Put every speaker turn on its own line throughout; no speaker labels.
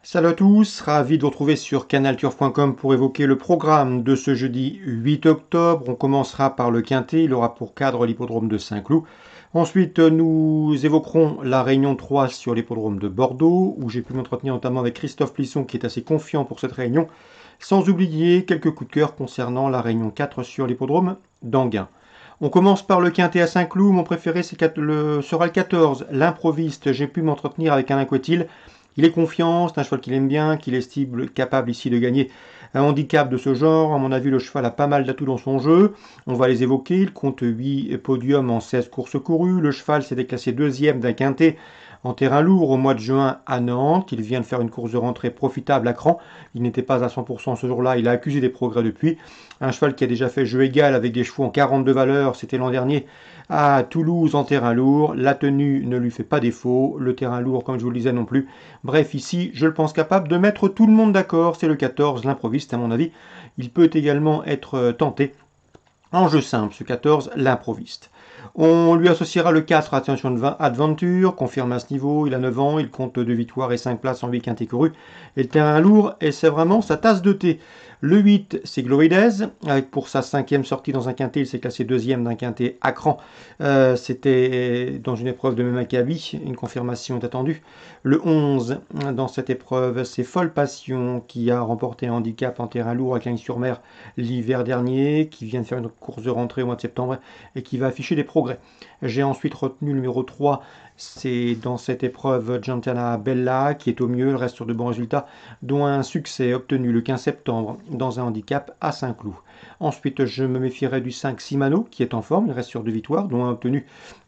Salut à tous, ravi de vous retrouver sur canalturf.com pour évoquer le programme de ce jeudi 8 octobre. On commencera par le Quintet, il aura pour cadre l'hippodrome de Saint-Cloud. Ensuite, nous évoquerons la réunion 3 sur l'hippodrome de Bordeaux, où j'ai pu m'entretenir notamment avec Christophe Plisson qui est assez confiant pour cette réunion, sans oublier quelques coups de cœur concernant la réunion 4 sur l'hippodrome d'Anguin. On commence par le Quintet à Saint-Cloud, mon préféré sera le 14, l'improviste. J'ai pu m'entretenir avec Alain Coetil. Il est confiant, c'est un cheval qu'il aime bien, qu'il estime capable ici de gagner un handicap de ce genre. À mon avis, le cheval a pas mal d'atouts dans son jeu. On va les évoquer. Il compte 8 podiums en 16 courses courues. Le cheval s'est déclassé deuxième d'un quintet en terrain lourd au mois de juin à Nantes. Il vient de faire une course de rentrée profitable à Cran. Il n'était pas à 100% ce jour-là. Il a accusé des progrès depuis. Un cheval qui a déjà fait jeu égal avec des chevaux en 42 valeurs. C'était l'an dernier à Toulouse en terrain lourd. La tenue ne lui fait pas défaut. Le terrain lourd, comme je vous le disais, non plus. Bref, ici, je le pense capable de mettre tout le monde d'accord. C'est le 14, l'improviste, à mon avis. Il peut également être tenté en jeu simple, ce 14, l'improviste. On lui associera le 4, attention de Adventure, confirme à ce niveau, il a 9 ans, il compte 2 victoires et 5 places en 8 quintés courus. Et le terrain lourd, et c'est vraiment sa tasse de thé. Le 8, c'est Gloridez, avec pour sa 5e sortie dans un quintet, il s'est classé 2e d'un quintet à Cran. C'était dans une épreuve de Maccabi, une confirmation est attendue. Le 11, dans cette épreuve, c'est Folle Passion, qui a remporté un handicap en terrain lourd à Cagnes-sur-Mer l'hiver dernier, qui vient de faire une course de rentrée au mois de septembre et qui va afficher des progrès. J'ai ensuite retenu le numéro 3, c'est dans cette épreuve Giantana Bella qui est au mieux, le reste sur de bons résultats, dont un succès obtenu le 15 septembre dans un handicap à Saint-Cloud. Ensuite, je me méfierai du 5 Simano qui est en forme, il reste sur 2 victoires, dont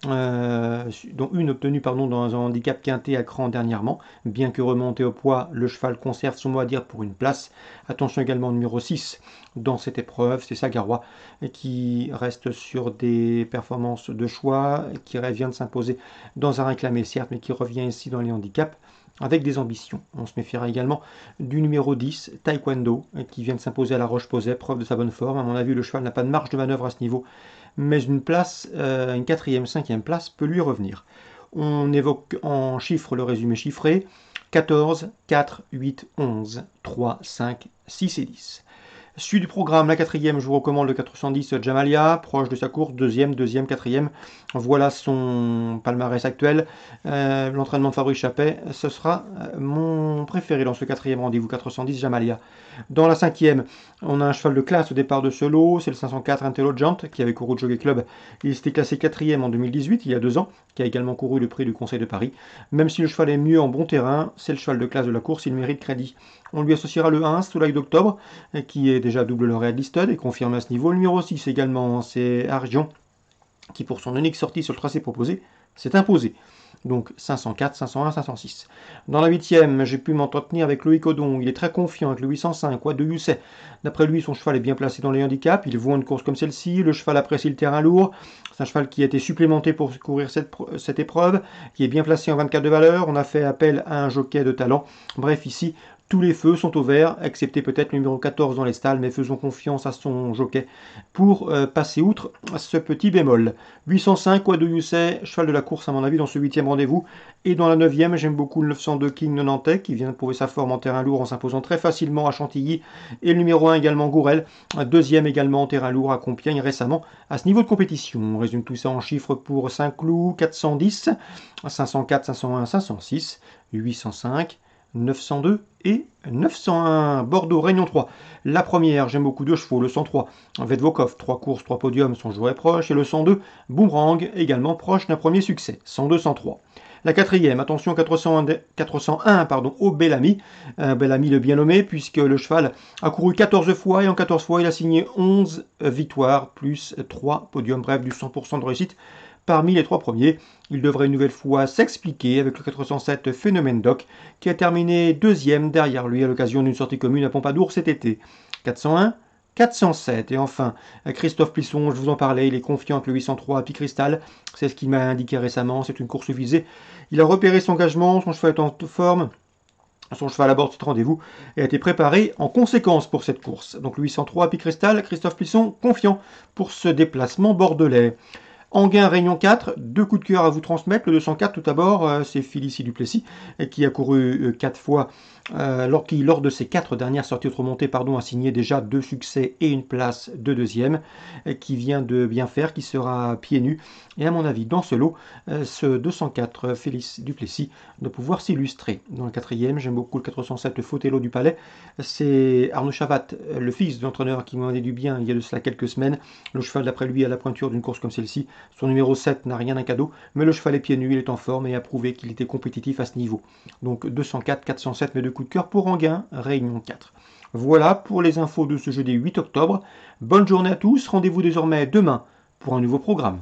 une obtenue dans un handicap quinté à Cran dernièrement. Bien que remonté au poids, le cheval conserve son mot à dire pour une place. Attention également au numéro 6 dans cette épreuve, c'est Sagarois qui reste sur des performances de choix, qui vient de s'imposer dans un réclamé certes, mais qui revient ici dans les handicaps avec des ambitions. On se méfiera également du numéro 10, Taekwondo, qui vient de s'imposer à la Roche-Posay, preuve de sa bonne forme. À mon avis, le cheval n'a pas de marge de manœuvre à ce niveau, mais une place, une 4e, 5e place peut lui revenir. On évoque en chiffres le résumé chiffré, 14, 4, 8, 11, 3, 5, 6 et 10. Suite du programme, la 4e, je vous recommande le 410 Jamalia, proche de sa course, 2e, 4e. Voilà son palmarès actuel. L'entraînement de Fabrice Chappet, ce sera mon préféré dans ce 4e rendez-vous, 410 Jamalia. Dans la 5e, on a un cheval de classe au départ de ce lot, c'est le 504 Intelligent qui avait couru de Jockey Club. Il s'était classé 4e en 2018, il y a 2 ans, qui a également couru le prix du Conseil de Paris. Même si le cheval est mieux en bon terrain, c'est le cheval de classe de la course, il mérite crédit. On lui associera le 1 Soleil d'Octobre, qui est déjà double lauréat de Listed et confirme à ce niveau. Le numéro 6 également, c'est Argent, qui pour son unique sortie sur le tracé proposé, s'est imposé. Donc 504, 501, 506. Dans la 8e, j'ai pu m'entretenir avec Loïc Odon. Il est très confiant avec le 805, What Do You Say. D'après lui, son cheval est bien placé dans les handicaps. Il voit une course comme celle-ci. Le cheval apprécie le terrain lourd. C'est un cheval qui a été supplémenté pour courir cette épreuve, qui est bien placé en 24 de valeur. On a fait appel à un jockey de talent. Bref, ici, tous les feux sont au vert, excepté peut-être le numéro 14 dans les stalles, mais faisons confiance à son jockey pour passer outre ce petit bémol. 805, What Do You Say, cheval de la course à mon avis dans ce 8e rendez-vous. Et dans la 9e, j'aime beaucoup le 902 King Nantais qui vient de prouver sa forme en terrain lourd en s'imposant très facilement à Chantilly. Et le numéro 1 également Gourel, 2e également en terrain lourd à Compiègne récemment à ce niveau de compétition. On résume tout ça en chiffres pour Saint-Cloud, 410, 504, 501, 506, 805, 902 et 901. Bordeaux, Réunion 3. La première, j'aime beaucoup 2 chevaux, le 103, Vedvokov, 3 courses, 3 podiums, son joueur est proche, et le 102, Boomerang, également proche d'un premier succès, 102, 103. La 4e, attention, 401, au Bellamy. Bellamy le bien nommé, puisque le cheval a couru 14 fois, et en 14 fois, il a signé 11 victoires, plus 3 podiums, bref, du 100% de réussite. Parmi les 3 premiers, il devrait une nouvelle fois s'expliquer avec le 407 Phénomène Doc, qui a terminé 2e derrière lui à l'occasion d'une sortie commune à Pompadour cet été. 401, 407. Et enfin, Christophe Plisson, je vous en parlais, il est confiant avec le 803 à Picristal. C'est ce qu'il m'a indiqué récemment, c'est une course visée. Il a repéré son engagement, son cheval est en forme. Son cheval à bord de cet rendez-vous et a été préparé en conséquence pour cette course. Donc le 803 à Picristal, Christophe Plisson, confiant pour ce déplacement bordelais. Anguin, Réunion 4, deux coups de cœur à vous transmettre. Le 204, tout d'abord, c'est Félicie Duplessis, qui a couru 4 fois, lors de ses 4 dernières sorties remontées, a signé déjà 2 succès et une place de deuxième, qui vient de bien faire, qui sera pieds nus. Et à mon avis, dans ce lot, ce 204, Félicie Duplessis, doit pouvoir s'illustrer. Dans le quatrième, j'aime beaucoup le 407, le Fotello du Palais. C'est Arnaud Chavat, le fils de l'entraîneur qui m'a dit du bien il y a de cela quelques semaines. Le cheval, d'après lui, à la pointure d'une course comme celle-ci. Son numéro 7 n'a rien d'un cadeau, mais le cheval est pieds nus, il est en forme et a prouvé qu'il était compétitif à ce niveau. Donc 204, 407, mes deux coups de cœur pour Anguin, Réunion 4. Voilà pour les infos de ce jeudi 8 octobre. Bonne journée à tous, rendez-vous désormais demain pour un nouveau programme.